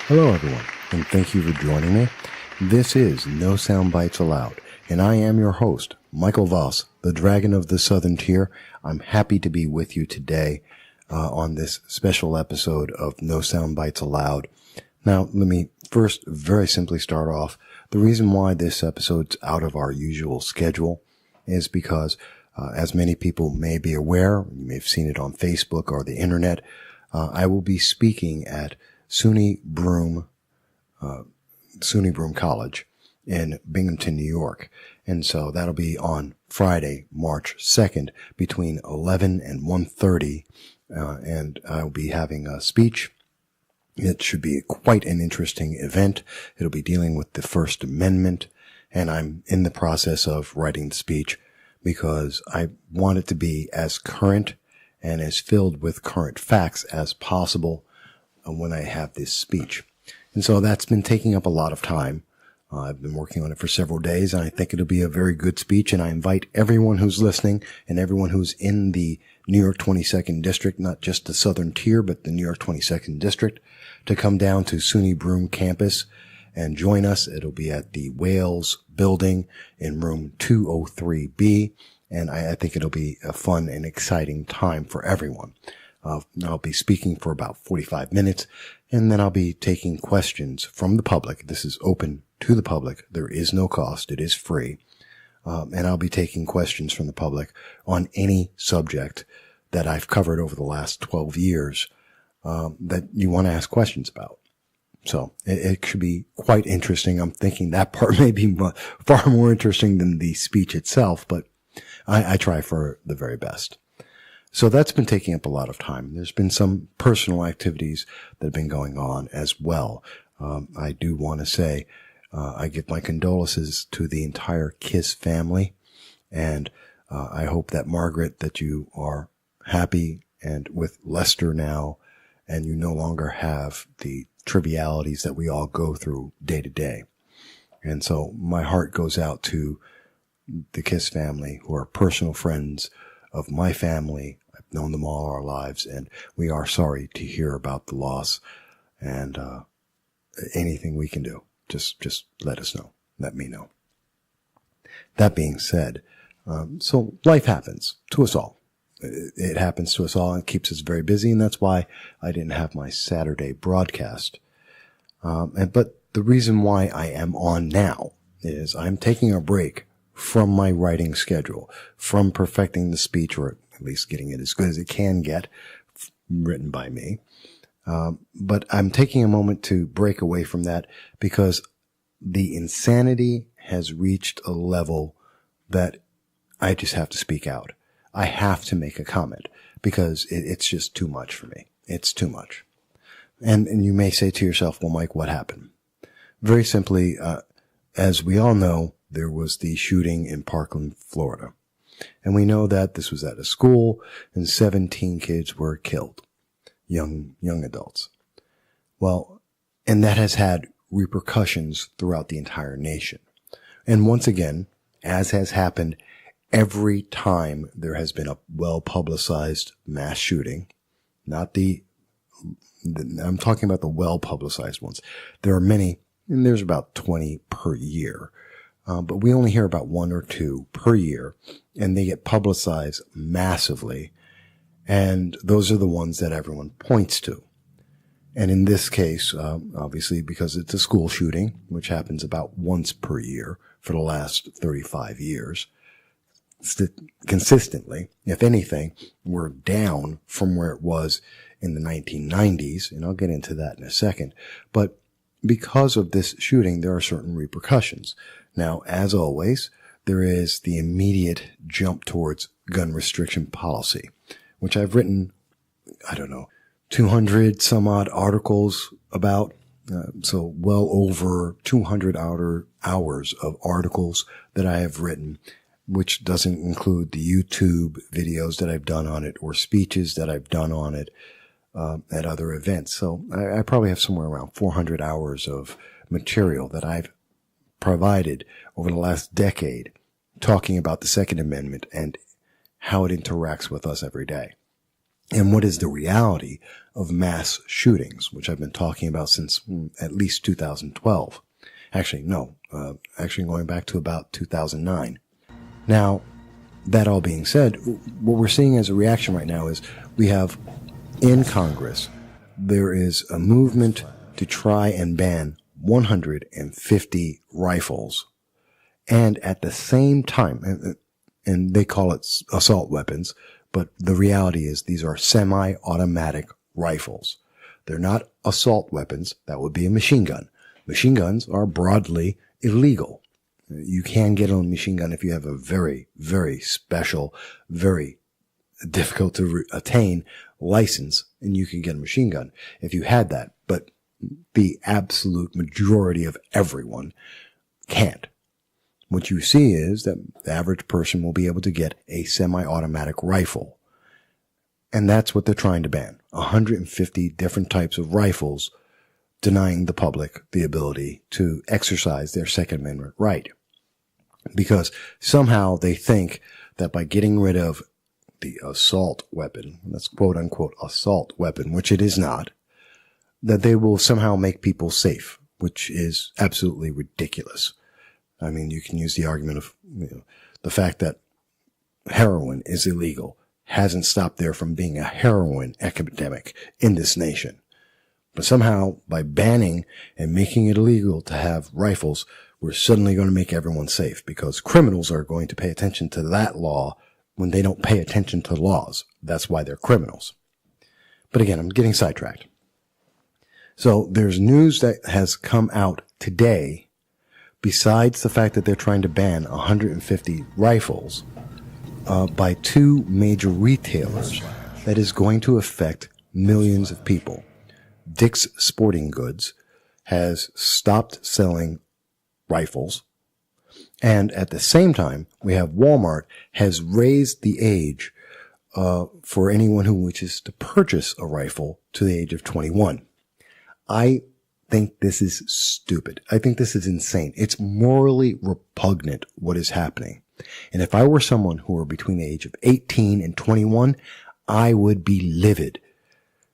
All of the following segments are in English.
Hello, everyone, and thank you for joining me. This is No Soundbites Allowed, and I am your host, Michael Voss, the Dragon of the Southern Tier. I'm happy to be with you today on this special episode of No Soundbites Allowed. Now, let me first very simply start off. The reason why this episode's out of our usual schedule is because, as many people may be aware, you may have seen it on Facebook or the internet, I will be speaking at SUNY Broome College in Binghamton, New York. And so that'll be on Friday, March 2nd between 11 and 1:30. And I'll be having a speech. It should be quite an interesting event. It'll be dealing with the First Amendment. And I'm in the process of writing the speech because I want it to be as current and as filled with current facts as possible when I have this speech. And so that's been taking up a lot of time. I've been working on it for several days, and I think it'll be a very good speech, and I invite everyone who's listening and everyone who's in the New York 22nd District, not just the Southern Tier, but the New York 22nd District, to come down to SUNY Broome campus and join us. It'll be at the Wales building in room 203B, and I think it'll be a fun and exciting time for everyone. I'll be speaking for about 45 minutes, and then I'll be taking questions from the public. This is open to the public. There is no cost. It is free. And I'll be taking questions from the public on any subject that I've covered over the last 12 years that you want to ask questions about. So it should be quite interesting. I'm thinking that part may be far more interesting than the speech itself, but I try for the very best. So that's been taking up a lot of time. There's been some personal activities that have been going on as well. I do want to say I give my condolences to the entire KISS family, and I hope that, Margaret, that you are happy and with Lester now, and you no longer have the trivialities that we all go through day to day. And so my heart goes out to the KISS family, who are personal friends of my family. I've known them all our lives, and we are sorry to hear about the loss. And anything we can do, just let us know. Let me know. That being said, so life happens to us all. It happens to us all and keeps us very busy, and that's why I didn't have my Saturday broadcast. But the reason why I am on now is I'm taking a break from my writing schedule, from perfecting the speech, or at least getting it as good as it can get, written by me. But I'm taking a moment to break away from that because the insanity has reached a level that I just have to speak out. I have to make a comment because it's just too much for me. It's too much. And you may say to yourself, well, Mike, what happened? Very simply, as we all know, there was the shooting in Parkland, Florida. And we know that this was at a school and 17 kids were killed, young adults. Well, and that has had repercussions throughout the entire nation. And once again, as has happened every time there has been a well-publicized mass shooting, I'm talking about the well-publicized ones. There are many, and there's about 20 per year. But we only hear about one or two per year, and they get publicized massively. And those are the ones that everyone points to. And in this case, obviously, because it's a school shooting, which happens about once per year for the last 35 years, consistently, if anything, we're down from where it was in the 1990s, and I'll get into that in a second. But because of this shooting, there are certain repercussions. Now, as always, there is the immediate jump towards gun restriction policy, which I've written, 200 some odd articles about. So well over 200 hours of articles that I have written, which doesn't include the YouTube videos that I've done on it or speeches that I've done on it at other events. So I probably have somewhere around 400 hours of material that I've provided over the last decade talking about the Second Amendment and how it interacts with us every day. and what is the reality of mass shootings, which I've been talking about since at least 2012. Actually, no, going back to about 2009. Now, that all being said, what we're seeing as a reaction right now is we have in Congress, there is a movement to try and ban 150 rifles. And at the same time, and they call it assault weapons, but the reality is these are semi-automatic rifles. They're not assault weapons. That would be a machine gun. Machine guns are broadly illegal. You can get a machine gun if you have a very, very special, very difficult to attain license, and you can get a machine gun if you had that. But the absolute majority of everyone can't. What you see is that the average person will be able to get a semi-automatic rifle. And that's what they're trying to ban. 150 different types of rifles, denying the public the ability to exercise their Second Amendment right. Because somehow they think that by getting rid of the assault weapon, that's quote unquote assault weapon, which it is not, that they will somehow make people safe, which is absolutely ridiculous. I mean, you can use the argument of the fact that heroin is illegal hasn't stopped there from being a heroin epidemic in this nation. But somehow, by banning and making it illegal to have rifles, we're suddenly going to make everyone safe because criminals are going to pay attention to that law when they don't pay attention to laws. That's why they're criminals. But again, I'm getting sidetracked. So there's news that has come out today, besides the fact that they're trying to ban 150 rifles, by two major retailers that is going to affect millions of people. Dick's Sporting Goods has stopped selling rifles. And at the same time, we have Walmart has raised the age for anyone who wishes to purchase a rifle to the age of 21. I think this is stupid. I think this is insane. It's morally repugnant what is happening. And if I were someone who were between the age of 18 and 21, I would be livid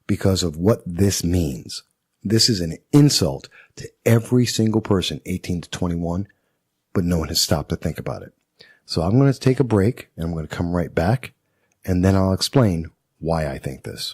because of what this means. This is an insult to every single person 18 to 21, but no one has stopped to think about it. So I'm going to take a break and I'm going to come right back and then I'll explain why I think this.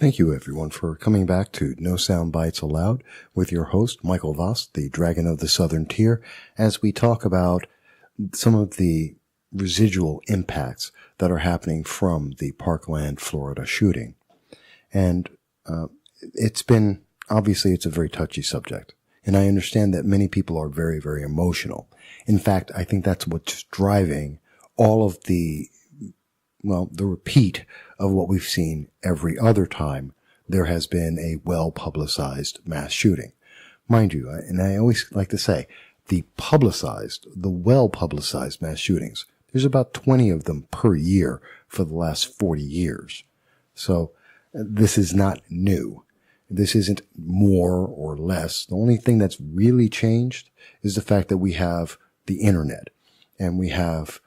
Thank you, everyone, for coming back to No Soundbites Allowed with your host, Michael Voss, the Dragon of the Southern Tier, as we talk about some of the residual impacts that are happening from the Parkland, Florida shooting. And it's a very touchy subject. And I understand that many people are very, very emotional. In fact, I think that's what's driving all of the repeat of what we've seen every other time there has been a well-publicized mass shooting. Mind you, and I always like to say, the well-publicized mass shootings, there's about 20 of them per year for the last 40 years. So this is not new. This isn't more or less. The only thing that's really changed is the fact that we have the internet and we have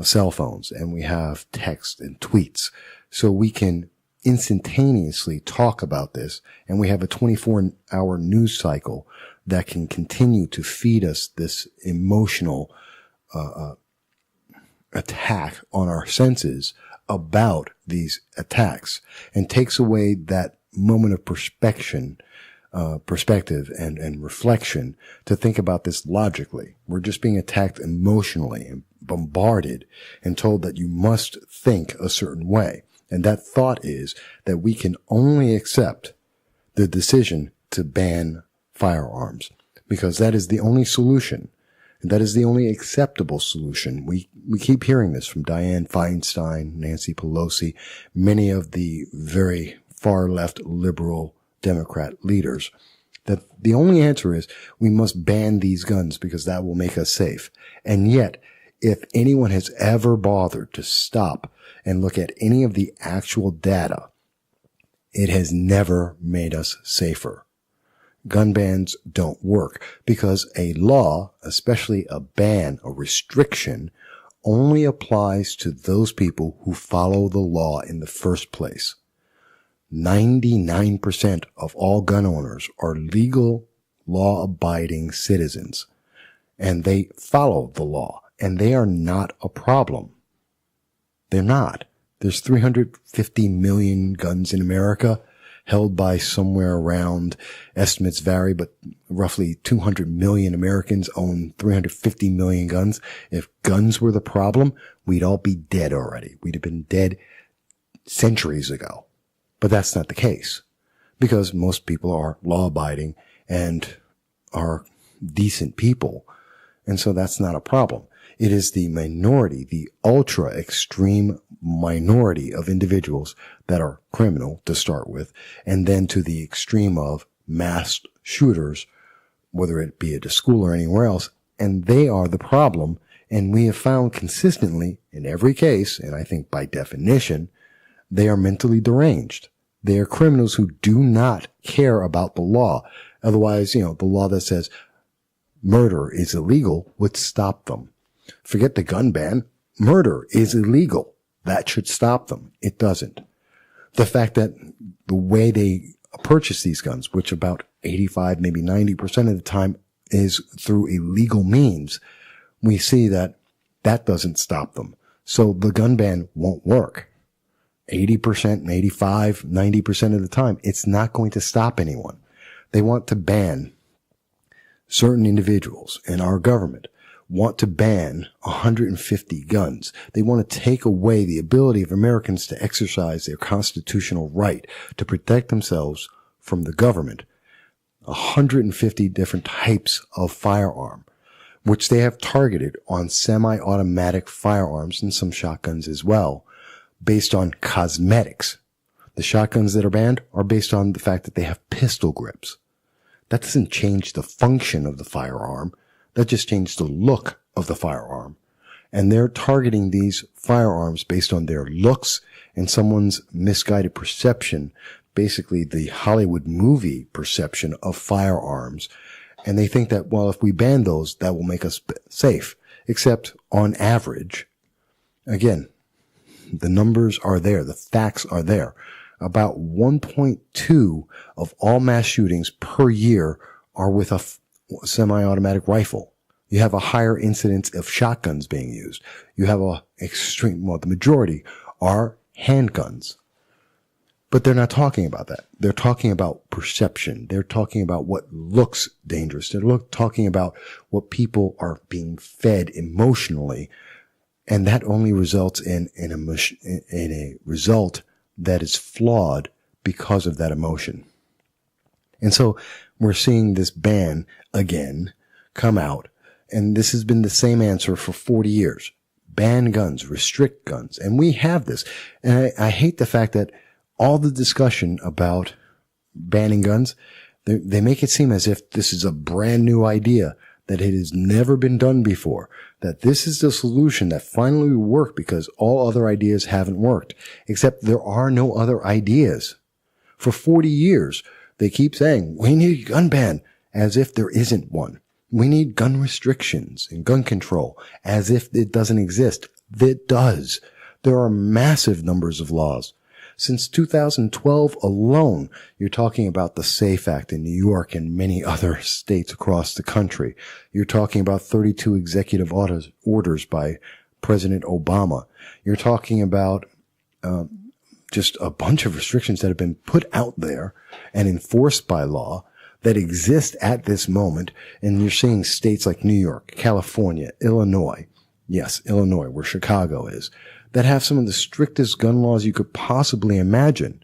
cell phones and we have text and tweets. So we can instantaneously talk about this, and we have a 24-hour news cycle that can continue to feed us this emotional attack on our senses about these attacks, and takes away that moment of perspective and reflection to think about this logically. We're just being attacked emotionally and bombarded and told that you must think a certain way. And that thought is that we can only accept the decision to ban firearms because that is the only solution. And that is the only acceptable solution. We keep hearing this from Dianne Feinstein, Nancy Pelosi, many of the very far left liberal Democrat leaders, that the only answer is we must ban these guns because that will make us safe. And yet, if anyone has ever bothered to stop and look at any of the actual data, it has never made us safer. Gun bans don't work because a law, especially a ban, a restriction, only applies to those people who follow the law in the first place. 99% of all gun owners are legal, law-abiding citizens, and they follow the law, and they are not a problem. They're not. There's 350 million guns in America, held by somewhere around, estimates vary, but roughly 200 million Americans own 350 million guns. If guns were the problem, we'd all be dead already. We'd have been dead centuries ago. But that's not the case, because most people are law-abiding and are decent people. And so that's not a problem. It is the minority, the ultra-extreme minority of individuals that are criminal to start with, and then to the extreme of mass shooters, whether it be at a school or anywhere else, and they are the problem. And we have found consistently in every case, and I think by definition, they are mentally deranged. They are criminals who do not care about the law. Otherwise, the law that says murder is illegal would stop them. Forget the gun ban. Murder is illegal. That should stop them. It doesn't. The fact that the way they purchase these guns, which about 85, maybe 90% of the time is through illegal means, we see that doesn't stop them. So the gun ban won't work. 80%, 85, 90% of the time, it's not going to stop anyone. They want to ban certain individuals, and our government want to ban 150 guns. They want to take away the ability of Americans to exercise their constitutional right to protect themselves from the government. 150 different types of firearm, which they have targeted on semi-automatic firearms and some shotguns as well, based on cosmetics. The shotguns that are banned are based on the fact that they have pistol grips. That doesn't change the function of the firearm. That just changed the look of the firearm. And they're targeting these firearms based on their looks and someone's misguided perception, basically the Hollywood movie perception of firearms. And they think that, well, if we ban those, that will make us safe. Except on average, again, the numbers are there. The facts are there. About 1.2 of all mass shootings per year are with a semi-automatic rifle. You have a higher incidence of shotguns being used. You have the majority are handguns. But they're not talking about that. They're talking about perception. They're talking about what looks dangerous. They're talking about what people are being fed emotionally. And that only results in a result that is flawed because of that emotion. And so we're seeing this ban again come out. And this has been the same answer for 40 years. Ban guns, restrict guns. And we have this. And I hate the fact that all the discussion about banning guns, they make it seem as if this is a brand new idea, that it has never been done before, that this is the solution that finally will work because all other ideas haven't worked, except there are no other ideas. For 40 years, they keep saying, we need a gun ban, as if there isn't one. We need gun restrictions and gun control, as if it doesn't exist. It does. There are massive numbers of laws. Since 2012 alone, you're talking about the SAFE Act in New York and many other states across the country. You're talking about 32 executive orders by President Obama. You're talking about just a bunch of restrictions that have been put out there and enforced by law that exist at this moment. And you're seeing states like New York, California, Illinois. Yes, Illinois, where Chicago is, that have some of the strictest gun laws you could possibly imagine.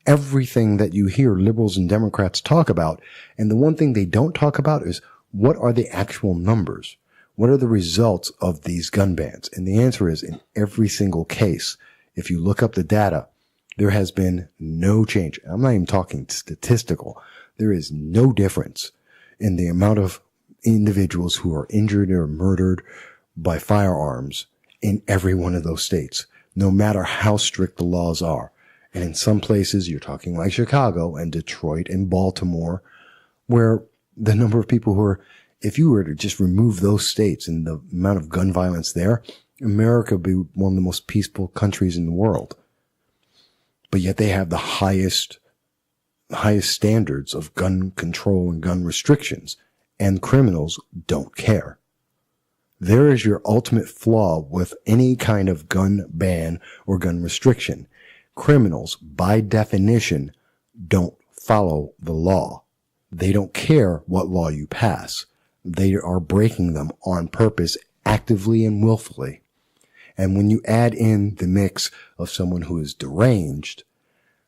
Everything that you hear liberals and Democrats talk about, and the one thing they don't talk about is what are the actual numbers? What are the results of these gun bans? And the answer is, in every single case, if you look up the data, there has been no change. I'm not even talking statistical. There is no difference in the amount of individuals who are injured or murdered by firearms in every one of those states, no matter how strict the laws are. And in some places, you're talking like Chicago and Detroit and Baltimore, where the number of people who are, if you were to just remove those states and the amount of gun violence there, America would be one of the most peaceful countries in the world. But yet they have the highest standards of gun control and gun restrictions, and criminals don't care. There is your ultimate flaw with any kind of gun ban or gun restriction. Criminals, by definition, don't follow the law. They don't care what law you pass. They are breaking them on purpose, actively and willfully. And when you add in the mix of someone who is deranged,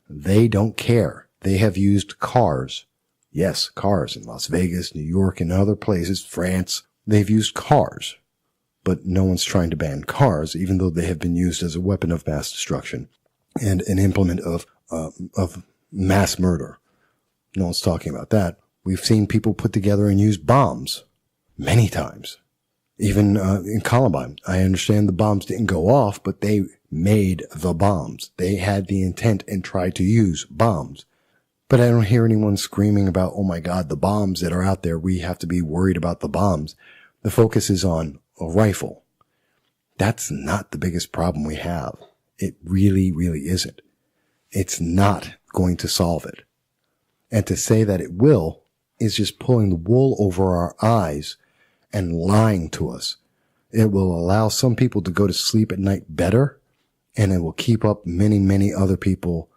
they don't care. They have used cars. Yes, cars in Las Vegas, New York, and other places, France. They've used cars. But no one's trying to ban cars, even though they have been used as a weapon of mass destruction and an implement of mass murder. No one's talking about that. We've seen people put together and use bombs many times. Even in Columbine, I understand the bombs didn't go off, but they made the bombs. They had the intent and tried to use bombs. But I don't hear anyone screaming about, oh my God, the bombs that are out there. We have to be worried about the bombs. The focus is on a rifle. That's not the biggest problem we have. It really, really isn't. It's not going to solve it. And to say that it will is just pulling the wool over our eyes and lying to us. It will allow some people to go to sleep at night better, and it will keep up many, many other people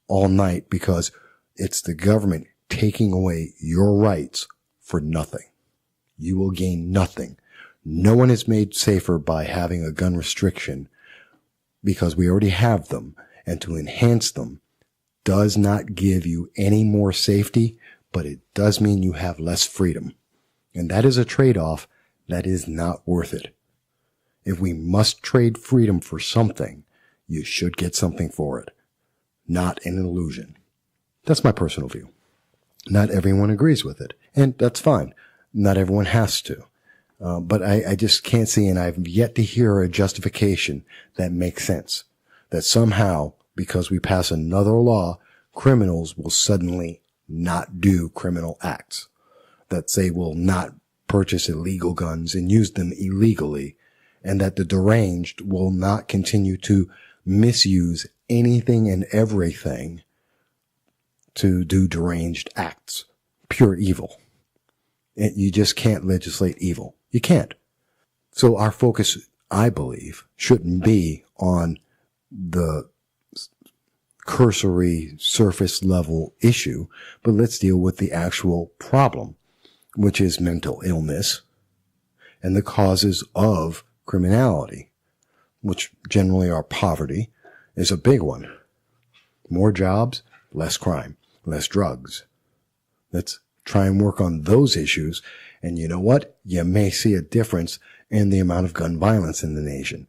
all night because it's the government taking away your rights for nothing. You will gain nothing. No one is made safer by having a gun restriction because we already have them, and to enhance them does not give you any more safety, but it does mean you have less freedom. And that is a trade-off that is not worth it. If we must trade freedom for something, you should get something for it, not an illusion. That's my personal view. Not everyone agrees with it, and that's fine. Not everyone has to. But I just can't see, and I've yet to hear a justification that makes sense. That somehow, because we pass another law, criminals will suddenly not do criminal acts. That they will not purchase illegal guns and use them illegally. And that the deranged will not continue to misuse anything and everything to do deranged acts. Pure evil. You just can't legislate evil. You can't. So our focus, I believe, shouldn't be on the cursory surface level issue, but let's deal with the actual problem, which is mental illness and the causes of criminality, which generally are poverty, is a big one. More jobs, less crime, less drugs. Let's try and work on those issues. And you know what? You may see a difference in the amount of gun violence in the nation.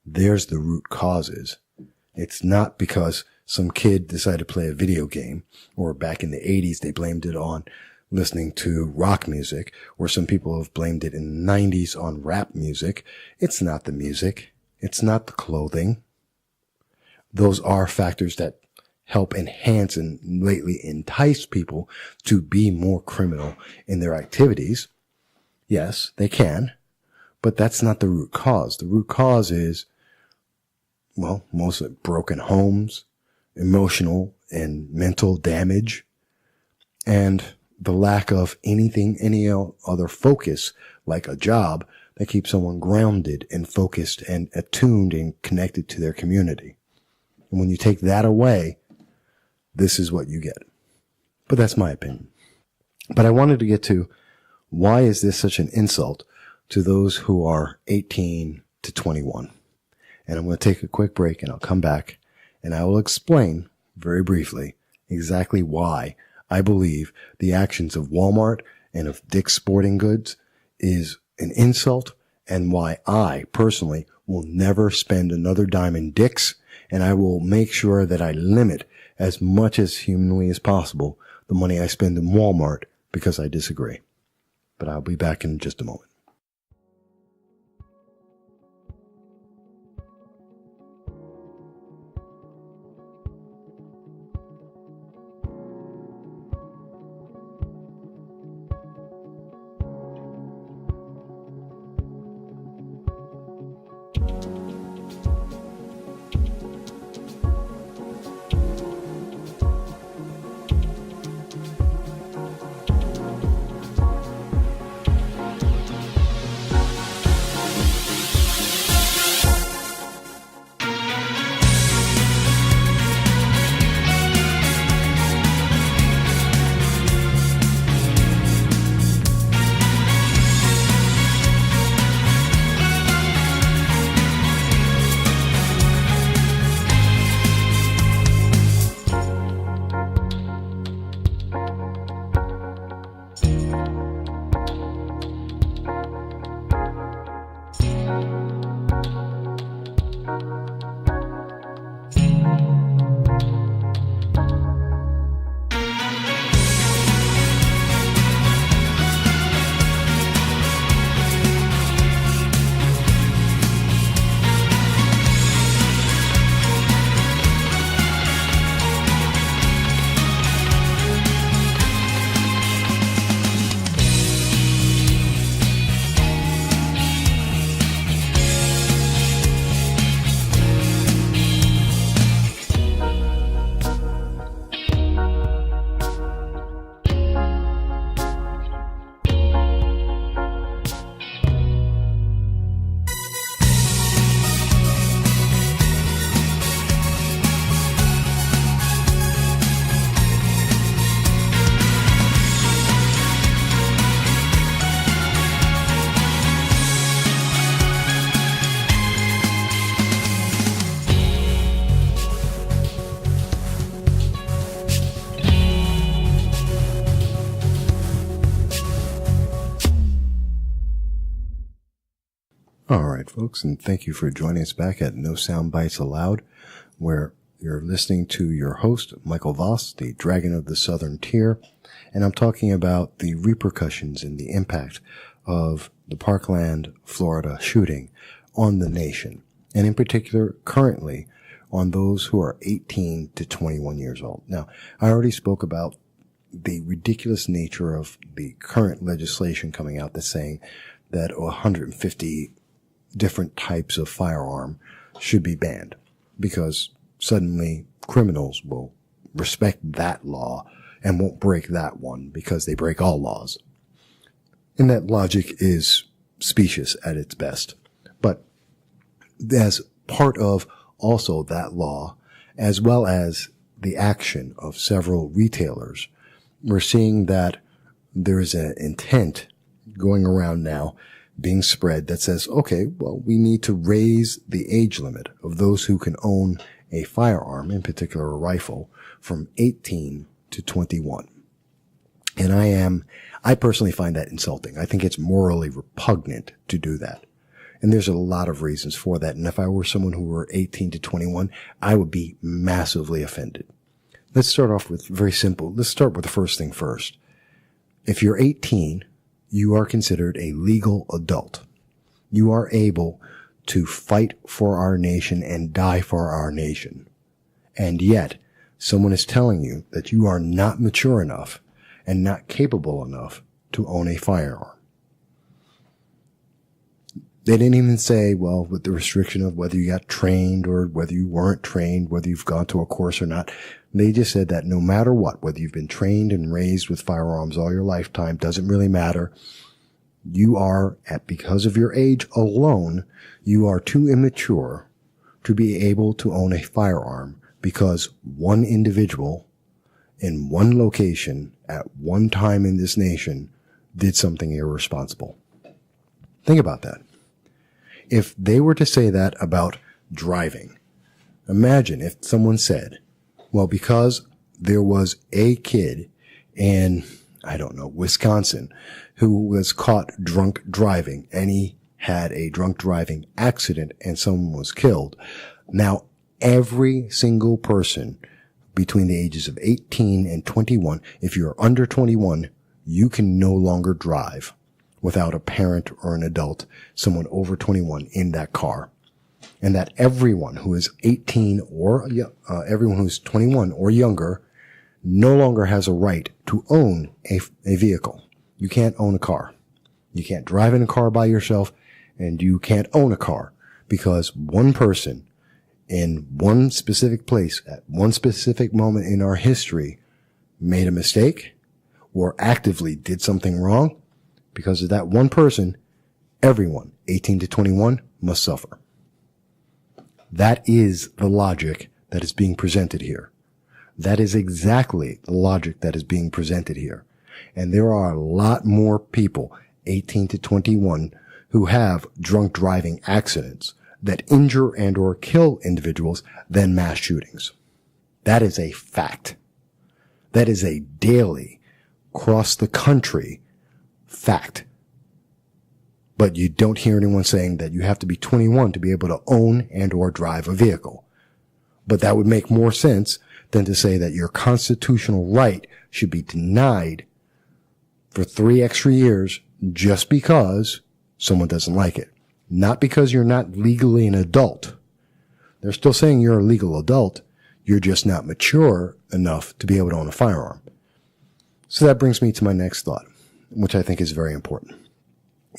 There's the root causes. It's not because some kid decided to play a video game, or back in the 80s they blamed it on listening to rock music, or some people have blamed it in the 90s on rap music. It's not the music. It's not the clothing. Those are factors that help enhance and lately entice people to be more criminal in their activities. Yes, they can, but that's not the root cause. The root cause is, well, mostly broken homes, emotional and mental damage, and the lack of any other focus, like a job that keeps someone grounded and focused and attuned and connected to their community. And when you take that away, this is what you get. But that's my opinion. But I wanted to get to, why is this such an insult to those who are 18 to 21? And I'm going to take a quick break and I'll come back and I will explain very briefly exactly why I believe the actions of Walmart and of Dick's Sporting Goods is an insult, and why I personally will never spend another dime in Dick's, and I will make sure that I limit as much as humanly as possible the money I spend in Walmart, because I disagree. But I'll be back in just a moment. All right, folks, and thank you for joining us back at No Soundbites Allowed, where you're listening to your host, Michael Voss, the Dragon of the Southern Tier, and I'm talking about the repercussions and the impact of the Parkland, Florida shooting on the nation, and in particular, currently, on those who are 18 to 21 years old. Now, I already spoke about the ridiculous nature of the current legislation coming out that's saying that 150 different types of firearm should be banned, because suddenly criminals will respect that law and won't break that one because they break all laws. And that logic is specious at its best. But as part of also that law as well as the action of several retailers, we're seeing that there's an intent going around now being spread that says, okay, well, we need to raise the age limit of those who can own a firearm, in particular a rifle, from 18 to 21. And I personally find that insulting. I think it's morally repugnant to do that. And there's a lot of reasons for that. And if I were someone who were 18 to 21, I would be massively offended. Let's start off with very simple. Let's start with the first thing first. If you're 18, you are considered a legal adult. You are able to fight for our nation and die for our nation. And yet, someone is telling you that you are not mature enough and not capable enough to own a firearm. They didn't even say, well, with the restriction of whether you got trained or whether you weren't trained, whether you've gone to a course or not. They just said that no matter what, whether you've been trained and raised with firearms all your lifetime, doesn't really matter. You are, because of your age alone, you are too immature to be able to own a firearm because one individual in one location at one time in this nation did something irresponsible. Think about that. If they were to say that about driving, imagine if someone said, well, because there was a kid in, I don't know, Wisconsin who was caught drunk driving and he had a drunk driving accident and someone was killed. Now, every single person between the ages of 18 and 21, if you're under 21, you can no longer drive without a parent or an adult, someone over 21 in that car. And that everyone who is 18 or everyone who's 21 or younger no longer has a right to own a vehicle. You can't own a car. You can't drive in a car by yourself, and you can't own a car because one person in one specific place at one specific moment in our history made a mistake or actively did something wrong. Because of that one person, everyone 18 to 21 must suffer. That is the logic that is being presented here. That is exactly the logic that is being presented here. And there are a lot more people, 18 to 21, who have drunk driving accidents that injure and or kill individuals than mass shootings. That is a fact. That is a daily, across the country fact. But you don't hear anyone saying that you have to be 21 to be able to own and or drive a vehicle. But that would make more sense than to say that your constitutional right should be denied for 3 extra years just because someone doesn't like it. Not because you're not legally an adult. They're still saying you're a legal adult. You're just not mature enough to be able to own a firearm. So that brings me to my next thought, which I think is very important,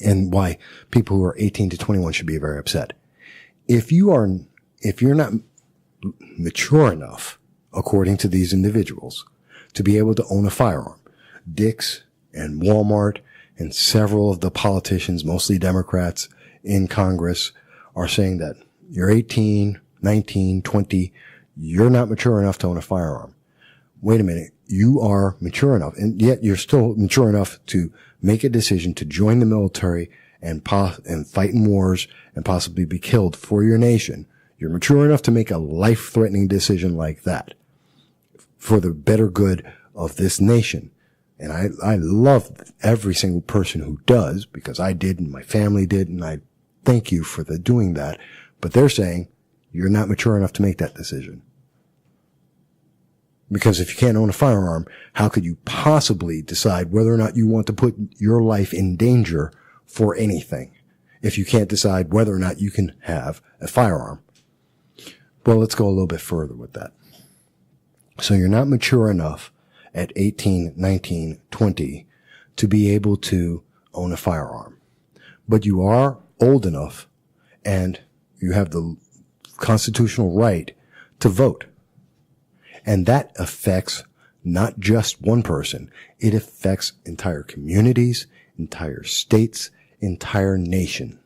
and why people who are 18 to 21 should be very upset. If you're not mature enough, according to these individuals, to be able to own a firearm, Dick's and Walmart and several of the politicians, mostly Democrats in Congress, are saying that you're 18, 19, 20, you're not mature enough to own a firearm. Wait a minute. You are mature enough, and yet you're still mature enough to make a decision to join the military and fight in wars and possibly be killed for your nation. You're mature enough to make a life-threatening decision like that for the better good of this nation. And I love every single person who does, because I did and my family did, and I thank you for doing that. But they're saying you're not mature enough to make that decision. Because if you can't own a firearm, how could you possibly decide whether or not you want to put your life in danger for anything if you can't decide whether or not you can have a firearm? Well, let's go a little bit further with that. So you're not mature enough at 18, 19, 20 to be able to own a firearm. But you are old enough and you have the constitutional right to vote. And that affects not just one person. It affects entire communities, entire states, entire nation.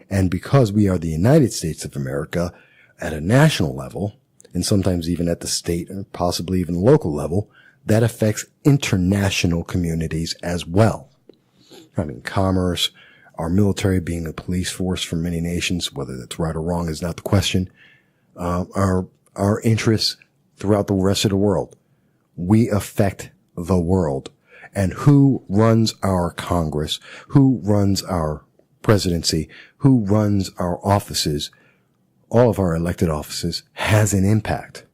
And because we are the United States of America at a national level, and sometimes even at the state and possibly even local level, that affects international communities as well. I mean, commerce, our military being a police force for many nations, whether that's right or wrong is not the question, our interests throughout the rest of the world. We affect the world. And who runs our Congress, who runs our presidency, who runs our offices, all of our elected offices, has an impact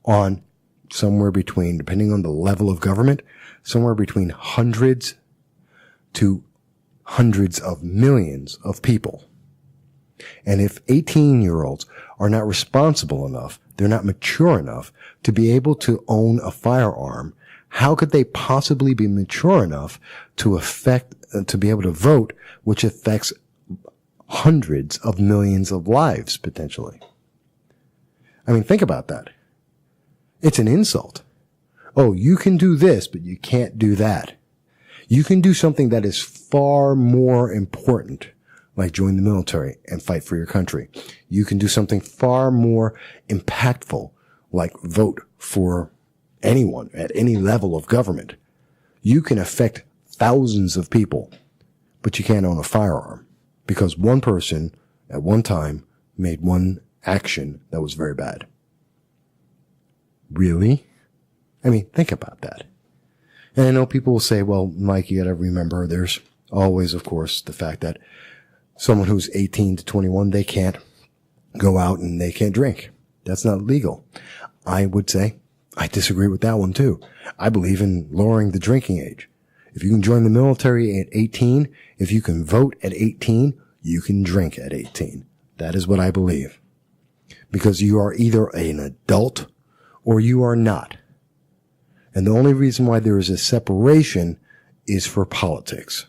on somewhere between, depending on the level of government, somewhere between hundreds to hundreds of millions of people. And if 18-year-olds are not responsible enough, they're not mature enough to be able to own a firearm, how could they possibly be mature enough to be able to vote, which affects hundreds of millions of lives potentially? I mean, think about that. It's an insult. Oh, you can do this, but you can't do that. You can do something that is far more important, like join the military and fight for your country. You can do something far more impactful, like vote for anyone at any level of government. You can affect thousands of people, but you can't own a firearm because one person at one time made one action that was very bad. Really? I mean, think about that. And I know people will say, well, Mike, you got to remember there's always, of course, the fact that someone who's 18 to 21, they can't go out and they can't drink. That's not legal. I would say I disagree with that one too. I believe in lowering the drinking age. If you can join the military at 18, if you can vote at 18, you can drink at 18. That is what I believe. Because you are either an adult or you are not. And the only reason why there is a separation is for politics.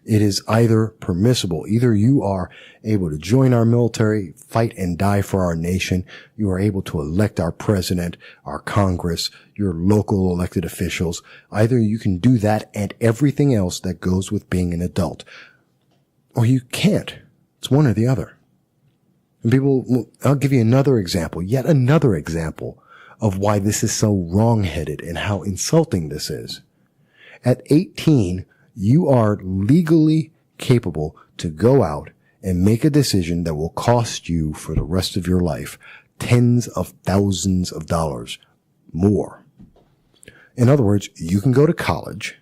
It is either permissible. Either you are able to join our military, fight and die for our nation. You are able to elect our president, our Congress, your local elected officials. Either you can do that and everything else that goes with being an adult. Or you can't. It's one or the other. And I'll give you another example, yet another example of why this is so wrong-headed and how insulting this is. At 18, you are legally capable to go out and make a decision that will cost you for the rest of your life tens of thousands of dollars more. In other words, you can go to college.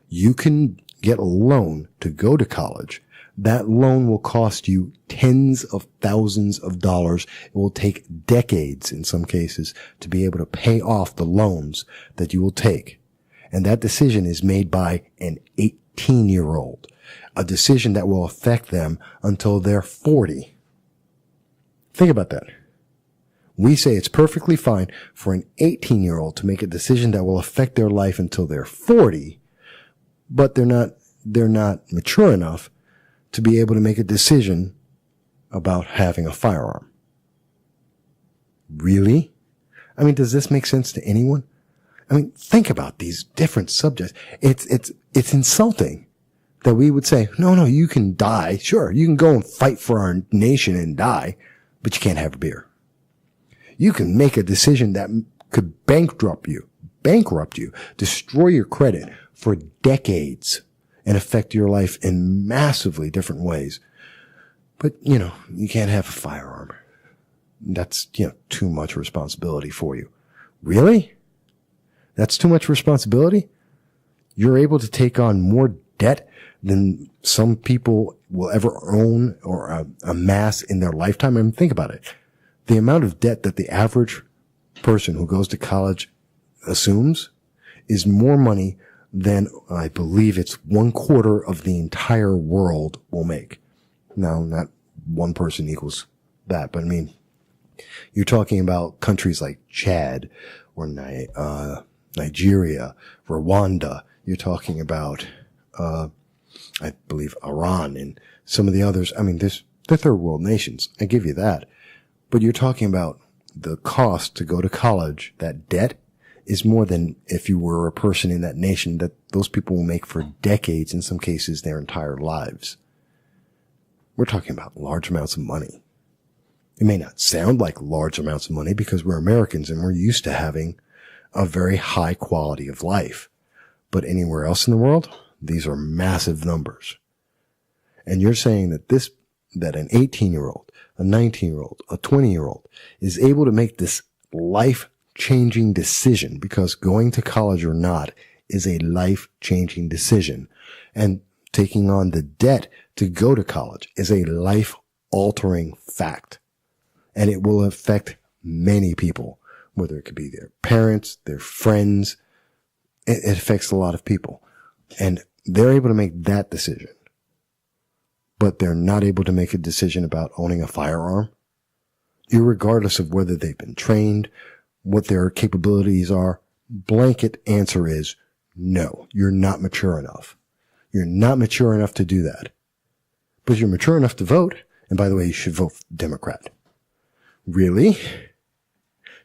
You can get a loan to go to college. That loan will cost you tens of thousands of dollars. It will take decades in some cases to be able to pay off the loans that you will take. And that decision is made by an 18-year-old, a decision that will affect them until they're 40. Think about that. We say it's perfectly fine for an 18-year-old to make a decision that will affect their life until they're 40, but they're not mature enough to be able to make a decision about having a firearm. Really? I mean, does this make sense to anyone? I mean, think about these different subjects. It's insulting that we would say, no, you can die. Sure, you can go and fight for our nation and die, but you can't have a beer. You can make a decision that could bankrupt you, destroy your credit for decades and affect your life in massively different ways. But, you can't have a firearm. That's, too much responsibility for you. Really? That's too much responsibility? You're able to take on more debt than some people will ever own or amass in their lifetime. I mean, think about it. The amount of debt that the average person who goes to college assumes is more money than I believe it's 1/4 of the entire world will make. Now, not one person equals that, but I mean, you're talking about countries like Chad or Nigeria, Rwanda. You're talking about, I believe Iran and some of the others. I mean, they're third world nations. I give you that. But you're talking about the cost to go to college. That debt is more than if you were a person in that nation that those people will make for decades, in some cases their entire lives. We're talking about large amounts of money. It may not sound like large amounts of money because we're Americans and we're used to having a very high quality of life. But anywhere else in the world, these are massive numbers. And you're saying that that an 18-year-old, a 19-year-old, a 20-year-old is able to make this life-changing decision, because going to college or not is a life-changing decision. And taking on the debt to go to college is a life-altering fact. And it will affect many people, whether it could be their parents, their friends. It affects a lot of people. And they're able to make that decision. But they're not able to make a decision about owning a firearm, irregardless of whether they've been trained, what their capabilities are. Blanket answer is no, you're not mature enough. You're not mature enough to do that. But you're mature enough to vote. And by the way, you should vote Democrat. Really?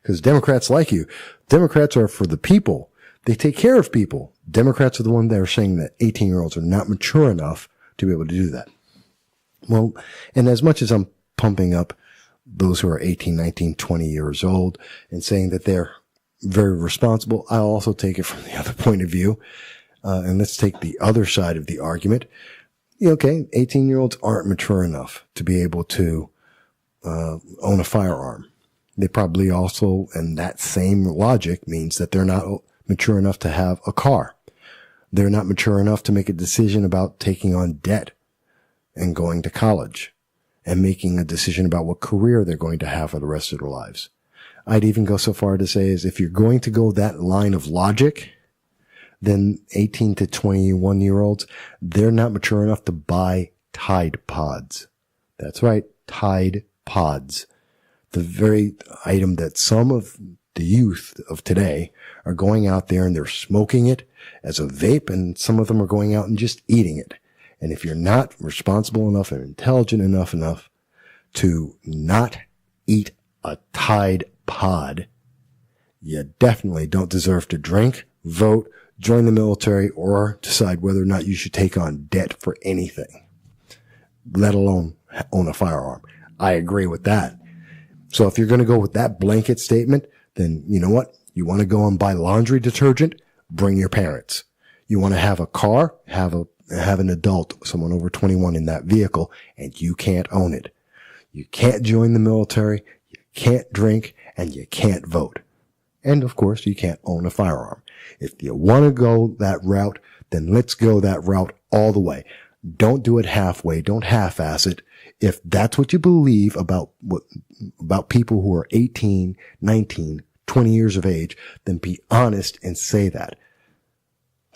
Because Democrats like you. Democrats are for the people. They take care of people. Democrats are the ones that are saying that 18-year-olds are not mature enough to be able to do that. Well, and as much as I'm pumping up those who are 18, 19, 20 years old and saying that they're very responsible, I also take it from the other point of view. And let's take the other side of the argument. Okay, 18-year-olds aren't mature enough to be able to own a firearm. They probably also, and that same logic means that they're not mature enough to have a car. They're not mature enough to make a decision about taking on debt and going to college and making a decision about what career they're going to have for the rest of their lives. I'd even go so far to say is if you're going to go that line of logic, then 18 to 21-year-olds, they're not mature enough to buy Tide Pods. That's right, Tide Pods. The very item that some of the youth of today are going out there and they're smoking it as a vape, and some of them are going out and just eating it. And if you're not responsible enough and intelligent enough to not eat a Tide Pod, you definitely don't deserve to drink, vote, join the military, or decide whether or not you should take on debt for anything, let alone own a firearm. I agree with that. So if you're going to go with that blanket statement, then you know what? You want to go and buy laundry detergent? Bring your parents. You want to have a car? Have an adult, someone over 21 in that vehicle, and you can't own it. You can't join the military, you can't drink, and you can't vote. And of course, you can't own a firearm. If you want to go that route, then let's go that route all the way. Don't do it halfway. Don't half-ass it. If that's what you believe about people who are 18, 19, 20 years of age, then be honest and say that.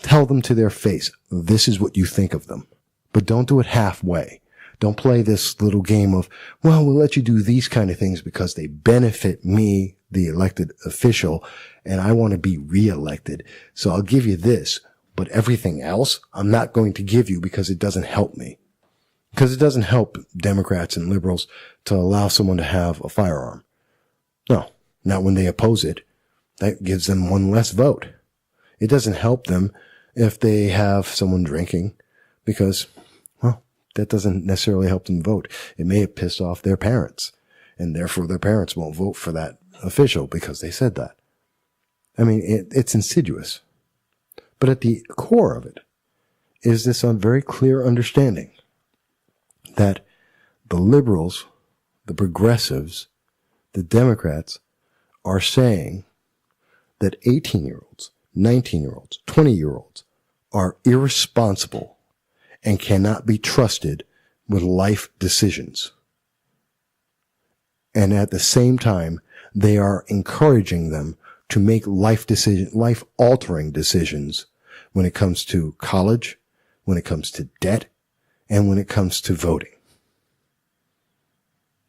Tell them to their face, this is what you think of them. But don't do it halfway. Don't play this little game of, well, we'll let you do these kind of things because they benefit me, the elected official, and I want to be reelected. So I'll give you this, but everything else I'm not going to give you because it doesn't help me. Because it doesn't help Democrats and liberals to allow someone to have a firearm. No, not when they oppose it. That gives them one less vote. It doesn't help them if they have someone drinking because, well, that doesn't necessarily help them vote. It may have pissed off their parents, and therefore their parents won't vote for that official because they said that. I mean, it's insidious. But at the core of it is this very clear understanding that the liberals, the progressives, the Democrats are saying that 18-year-olds, 19-year-olds, 20-year-olds are irresponsible and cannot be trusted with life decisions. And at the same time, they are encouraging them to make life-altering decisions when it comes to college, when it comes to debt, and when it comes to voting.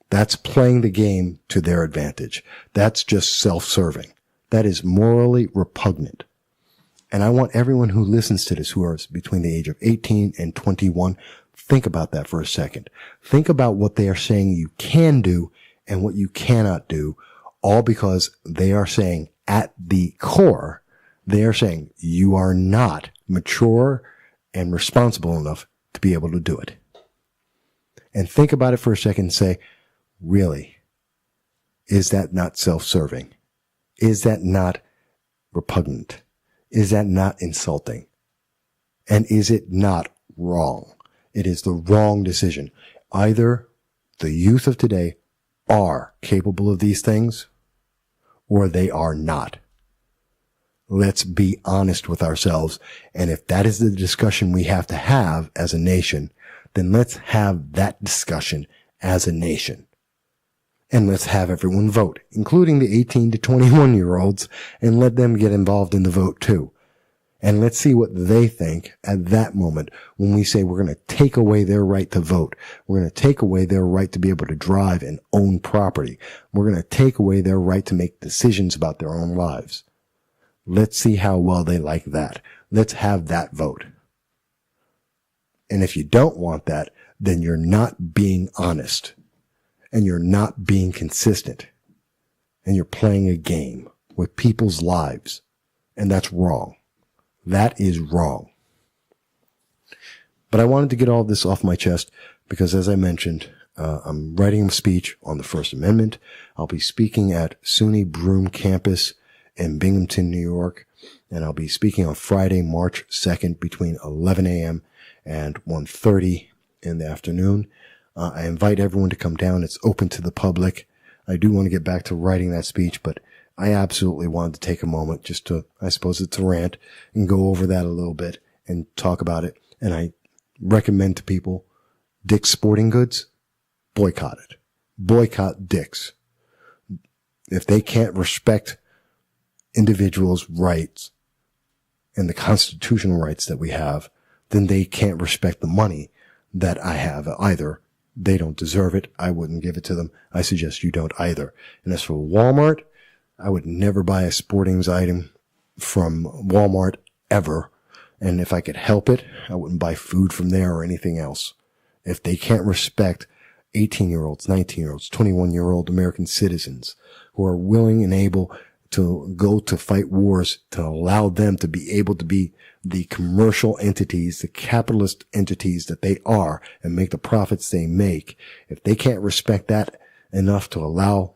That's playing the game to their advantage. That's just self-serving. That is morally repugnant. And I want everyone who listens to this, who are between the age of 18 and 21, think about that for a second. Think about what they are saying you can do and what you cannot do, all because they are saying at the core, they are saying you are not mature and responsible enough to be able to do it. And think about it for a second and say, really, Is that not self-serving? Is that not repugnant? Is that not insulting? And is it not wrong? It is the wrong decision. Either the youth of today are capable of these things or they are not. Let's be honest with ourselves. And if that is the discussion we have to have as a nation, then let's have that discussion as a nation. And let's have everyone vote, including the 18 to 21-year-olds, and let them get involved in the vote too. And let's see what they think at that moment when we say we're going to take away their right to vote. We're going to take away their right to be able to drive and own property. We're going to take away their right to make decisions about their own lives. Let's see how well they like that. Let's have that vote. And if you don't want that, then you're not being honest. And you're not being consistent. And you're playing a game with people's lives. And that's wrong. That is wrong. But I wanted to get all this off my chest because, as I mentioned, I'm writing a speech on the First Amendment. I'll be speaking at SUNY Broome campus in Binghamton, New York. And I'll be speaking on Friday, March 2nd between 11 a.m. and 1:30 in the afternoon. I invite everyone to come down. It's open to the public. I do want to get back to writing that speech, but I absolutely wanted to take a moment just to, I suppose it's a rant, and go over that a little bit and talk about it. And I recommend to people, Dick's Sporting Goods, boycott it. Boycott Dick's. If they can't respect individuals' rights and the constitutional rights that we have, then they can't respect the money that I have either. They don't deserve it. I wouldn't give it to them. I suggest you don't either. And as for Walmart, I would never buy a sporting item from Walmart ever. And if I could help it, I wouldn't buy food from there or anything else. If they can't respect 18-year-olds, 19-year-olds, 21-year-old American citizens who are willing and able to go to fight wars, to allow them to be able to be the commercial entities, the capitalist entities that they are, and make the profits they make, if they can't respect that enough to allow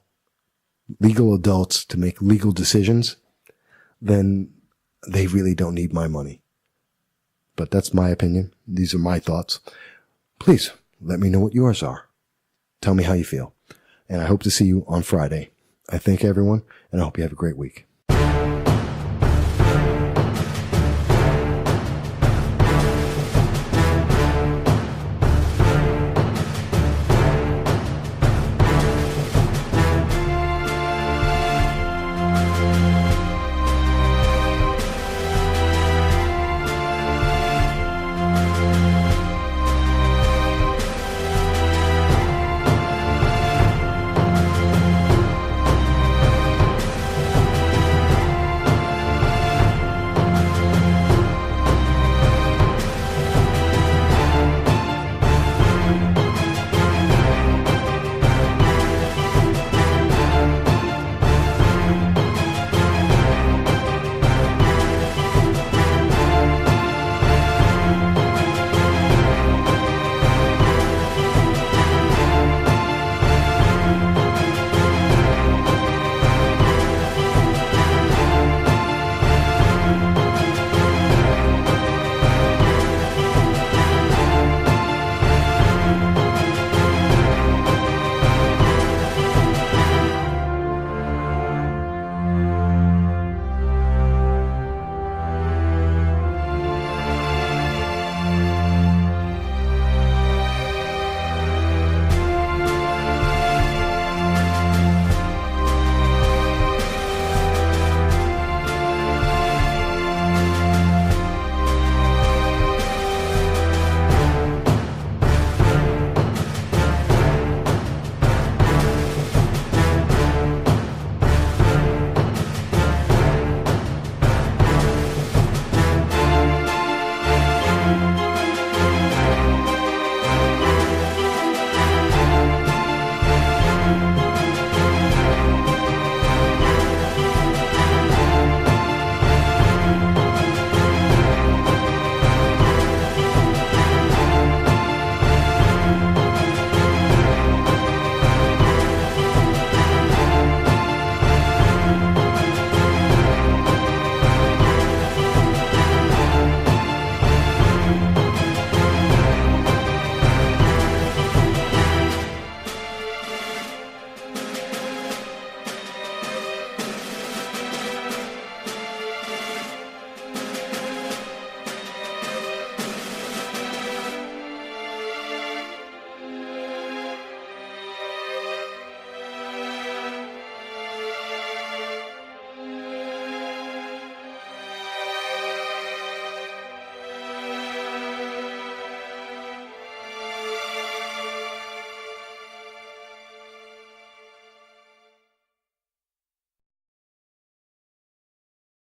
legal adults to make legal decisions, then they really don't need my money. But that's my opinion. These are my thoughts. Please let me know what yours are. Tell me how you feel. And I hope to see you on Friday. I thank everyone, and I hope you have a great week.